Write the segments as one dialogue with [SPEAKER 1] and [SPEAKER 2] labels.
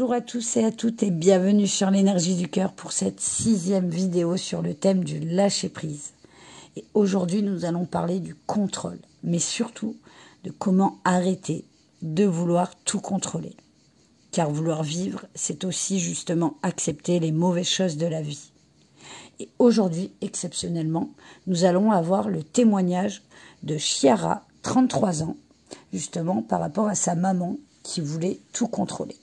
[SPEAKER 1] Bonjour à tous et à toutes et bienvenue sur l'énergie du cœur pour cette 6e vidéo sur le thème du lâcher-prise. Et aujourd'hui, nous allons parler du contrôle, mais surtout de comment arrêter de vouloir tout contrôler. Car vouloir vivre, c'est aussi justement accepter les mauvaises choses de la vie. Et aujourd'hui, exceptionnellement, nous allons avoir le témoignage de Chiara, 33 ans, justement par rapport à sa maman qui voulait tout contrôler.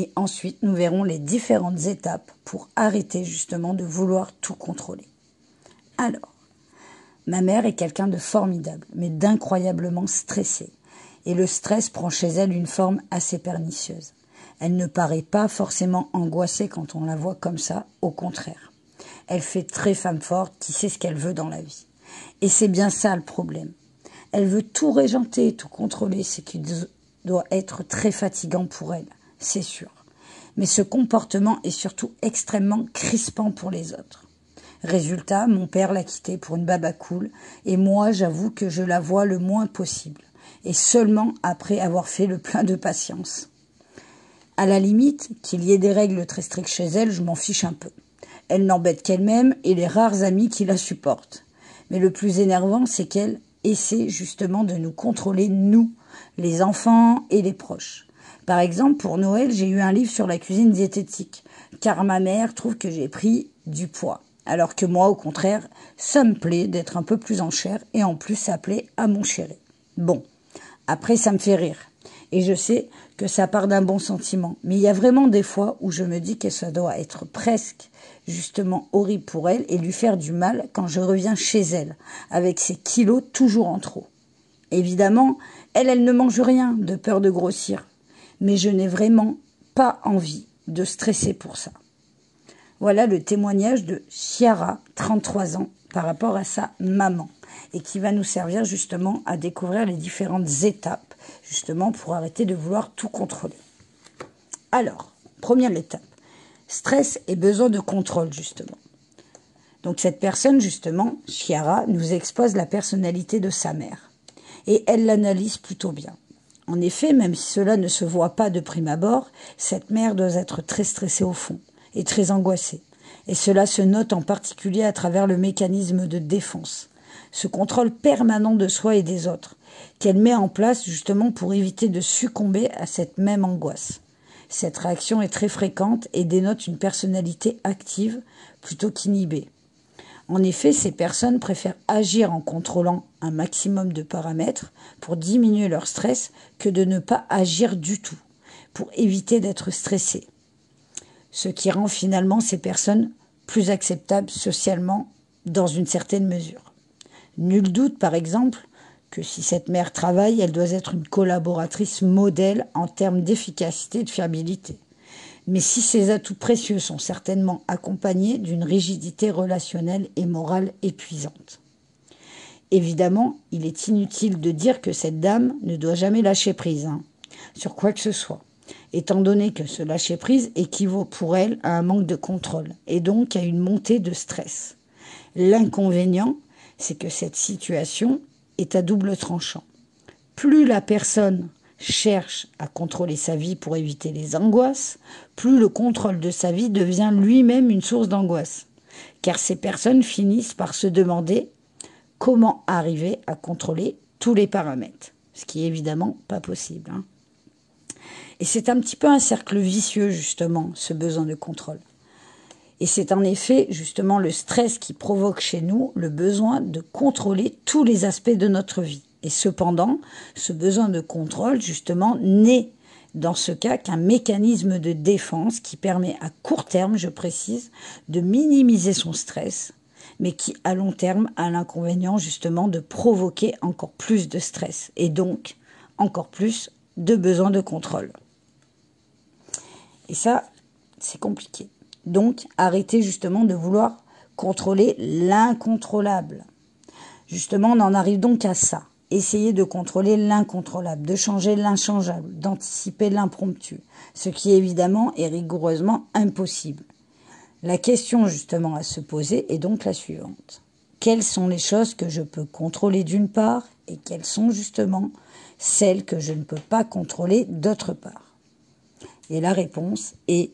[SPEAKER 1] Et ensuite, nous verrons les différentes étapes pour arrêter justement de vouloir tout contrôler. Alors, ma mère est quelqu'un de formidable, mais d'incroyablement stressé. Et le stress prend chez elle une forme assez pernicieuse. Elle ne paraît pas forcément angoissée quand on la voit comme ça, au contraire. Elle fait très femme forte qui sait ce qu'elle veut dans la vie. Et c'est bien ça le problème. Elle veut tout régenter, tout contrôler, ce qui doit être très fatigant pour elle, c'est sûr. Mais ce comportement est surtout extrêmement crispant pour les autres. Résultat, mon père l'a quittée pour une baba cool, et moi, j'avoue que je la vois le moins possible, et seulement après avoir fait le plein de patience. À la limite, qu'il y ait des règles très strictes chez elle, je m'en fiche un peu. Elle n'embête qu'elle-même et les rares amis qui la supportent. Mais le plus énervant, c'est qu'elle essaie justement de nous contrôler, nous, les enfants et les proches. Par exemple, pour Noël, j'ai eu un livre sur la cuisine diététique, car ma mère trouve que j'ai pris du poids. Alors que moi, au contraire, ça me plaît d'être un peu plus en chair, et en plus, ça plaît à mon chéri. Bon, après, ça me fait rire. Et je sais que ça part d'un bon sentiment. Mais il y a vraiment des fois où je me dis que ça doit être presque, justement, horrible pour elle, et lui faire du mal quand je reviens chez elle, avec ses kilos toujours en trop. Évidemment, elle ne mange rien, de peur de grossir. Mais je n'ai vraiment pas envie de stresser pour ça. Voilà le témoignage de Chiara, 33 ans, par rapport à sa maman, et qui va nous servir justement à découvrir les différentes étapes, justement pour arrêter de vouloir tout contrôler. Alors, première étape, stress et besoin de contrôle, justement. Donc cette personne, justement, Chiara, nous expose la personnalité de sa mère, et elle l'analyse plutôt bien. En effet, même si cela ne se voit pas de prime abord, cette mère doit être très stressée au fond et très angoissée. Et cela se note en particulier à travers le mécanisme de défense, ce contrôle permanent de soi et des autres, qu'elle met en place justement pour éviter de succomber à cette même angoisse. Cette réaction est très fréquente et dénote une personnalité active plutôt qu'inhibée. En effet, ces personnes préfèrent agir en contrôlant un maximum de paramètres pour diminuer leur stress que de ne pas agir du tout, pour éviter d'être stressées. Ce qui rend finalement ces personnes plus acceptables socialement dans une certaine mesure. Nul doute, par exemple, que si cette mère travaille, elle doit être une collaboratrice modèle en termes d'efficacité et de fiabilité. Mais si ces atouts précieux sont certainement accompagnés d'une rigidité relationnelle et morale épuisante. Évidemment, il est inutile de dire que cette dame ne doit jamais lâcher prise, sur quoi que ce soit, étant donné que ce lâcher-prise équivaut pour elle à un manque de contrôle, et donc à une montée de stress. L'inconvénient, c'est que cette situation est à double tranchant. Plus la personne cherche à contrôler sa vie pour éviter les angoisses, plus le contrôle de sa vie devient lui-même une source d'angoisse. Car ces personnes finissent par se demander comment arriver à contrôler tous les paramètres, ce qui est évidemment pas possible. Et c'est un petit peu un cercle vicieux, justement, ce besoin de contrôle. Et c'est en effet, justement, le stress qui provoque chez nous le besoin de contrôler tous les aspects de notre vie. Et cependant, ce besoin de contrôle, justement, n'est dans ce cas qu'un mécanisme de défense qui permet à court terme, je précise, de minimiser son stress, mais qui, à long terme, a l'inconvénient, justement, de provoquer encore plus de stress et donc encore plus de besoin de contrôle. Et ça, c'est compliqué. Donc, arrêtez justement de vouloir contrôler l'incontrôlable. Justement, on en arrive donc à ça. Essayez de contrôler l'incontrôlable, de changer l'inchangeable, d'anticiper l'impromptu, ce qui évidemment est rigoureusement impossible. La question justement à se poser est donc la suivante. Quelles sont les choses que je peux contrôler d'une part et quelles sont justement celles que je ne peux pas contrôler d'autre part? Et la réponse est,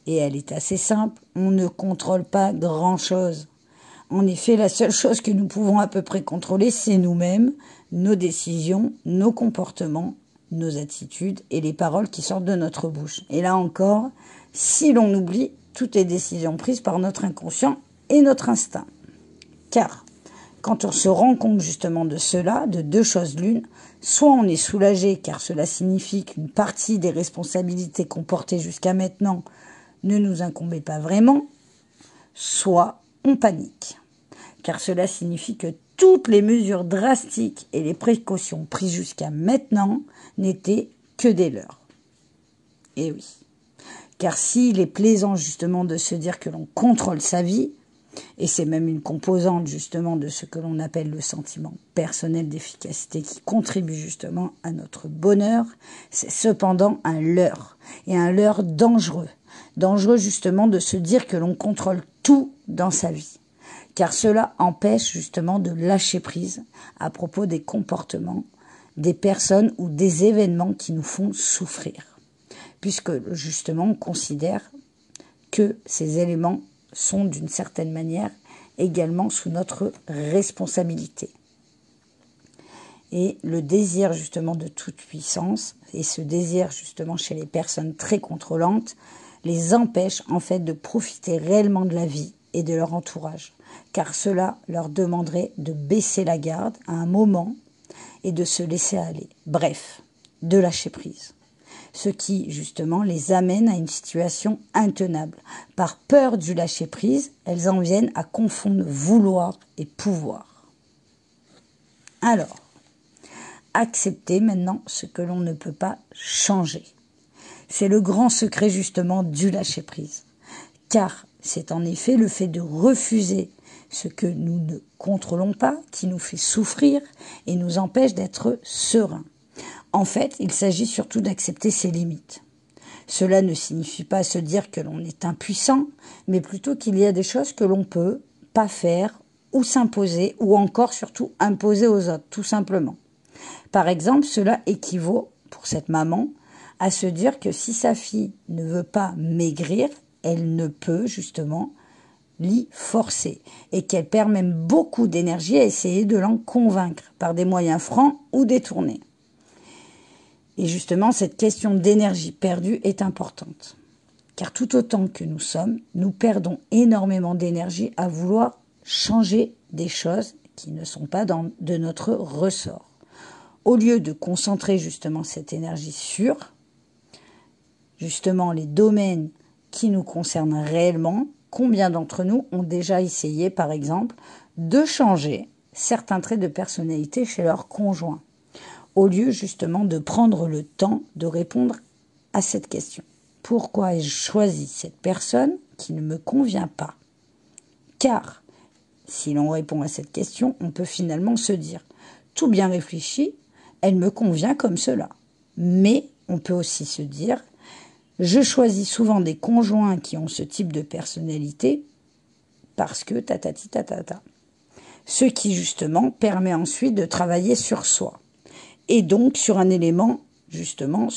[SPEAKER 1] et elle est assez simple, on ne contrôle pas grand-chose. En effet, la seule chose que nous pouvons à peu près contrôler, c'est nous-mêmes, nos décisions, nos comportements, nos attitudes et les paroles qui sortent de notre bouche. Et là encore, si l'on oublie toutes les décisions prises par notre inconscient et notre instinct. Car quand on se rend compte justement de cela, de deux choses l'une, soit on est soulagé car cela signifie qu'une partie des responsabilités qu'on portait jusqu'à maintenant ne nous incombait pas vraiment, soit on panique. Car cela signifie que toutes les mesures drastiques et les précautions prises jusqu'à maintenant n'étaient que des leurres. Et oui. Car s'il est plaisant justement de se dire que l'on contrôle sa vie, et c'est même une composante justement de ce que l'on appelle le sentiment personnel d'efficacité qui contribue justement à notre bonheur, c'est cependant un leurre, et un leurre dangereux. Dangereux justement de se dire que l'on contrôle tout dans sa vie. Car cela empêche justement de lâcher prise à propos des comportements, des personnes ou des événements qui nous font souffrir. Puisque justement on considère que ces éléments sont d'une certaine manière également sous notre responsabilité. Et le désir justement de toute puissance, et ce désir justement chez les personnes très contrôlantes, les empêche en fait de profiter réellement de la vie et de leur entourage. Car cela leur demanderait de baisser la garde à un moment et de se laisser aller. Bref, de lâcher prise. Ce qui, justement, les amène à une situation intenable. Par peur du lâcher-prise, elles en viennent à confondre vouloir et pouvoir. Alors, accepter maintenant ce que l'on ne peut pas changer. C'est le grand secret, justement, du lâcher-prise. Car c'est en effet le fait de refuser ce que nous ne contrôlons pas qui nous fait souffrir et nous empêche d'être sereins. En fait, il s'agit surtout d'accepter ses limites. Cela ne signifie pas se dire que l'on est impuissant, mais plutôt qu'il y a des choses que l'on peut pas faire ou s'imposer, ou encore surtout imposer aux autres, tout simplement. Par exemple, cela équivaut, pour cette maman, à se dire que si sa fille ne veut pas maigrir, elle ne peut justement l'y forcer, et qu'elle perd même beaucoup d'énergie à essayer de l'en convaincre par des moyens francs ou détournés. Et justement, cette question d'énergie perdue est importante. Car tout autant que nous sommes, nous perdons énormément d'énergie à vouloir changer des choses qui ne sont pas de notre ressort. Au lieu de concentrer justement cette énergie sur, justement, les domaines qui nous concernent réellement, combien d'entre nous ont déjà essayé, par exemple, de changer certains traits de personnalité chez leur conjoint, au lieu justement de prendre le temps de répondre à cette question. Pourquoi ai-je choisi cette personne qui ne me convient pas? Car, si l'on répond à cette question, on peut finalement se dire, tout bien réfléchi, elle me convient comme cela. Mais on peut aussi se dire, je choisis souvent des conjoints qui ont ce type de personnalité parce que tatati tatata. Ce qui justement permet ensuite de travailler sur soi. Et donc sur un élément, justement,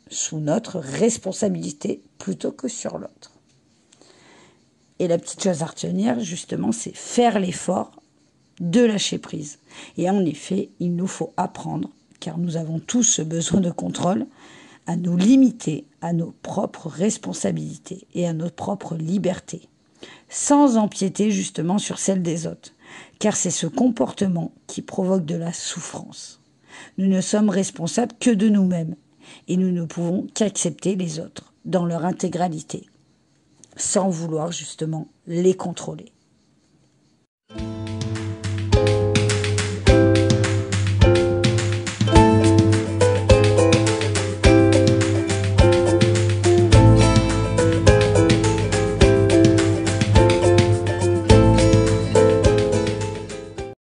[SPEAKER 1] sous notre responsabilité plutôt que sur l'autre. Et la petite chose à retenir, justement, c'est faire l'effort de lâcher prise. Et en effet, il nous faut apprendre, car nous avons tous ce besoin de contrôle, à nous limiter à nos propres responsabilités et à notre propre liberté, sans empiéter justement sur celle des autres, car c'est ce comportement qui provoque de la souffrance. Nous ne sommes responsables que de nous-mêmes et nous ne pouvons qu'accepter les autres dans leur intégralité, sans vouloir justement les contrôler.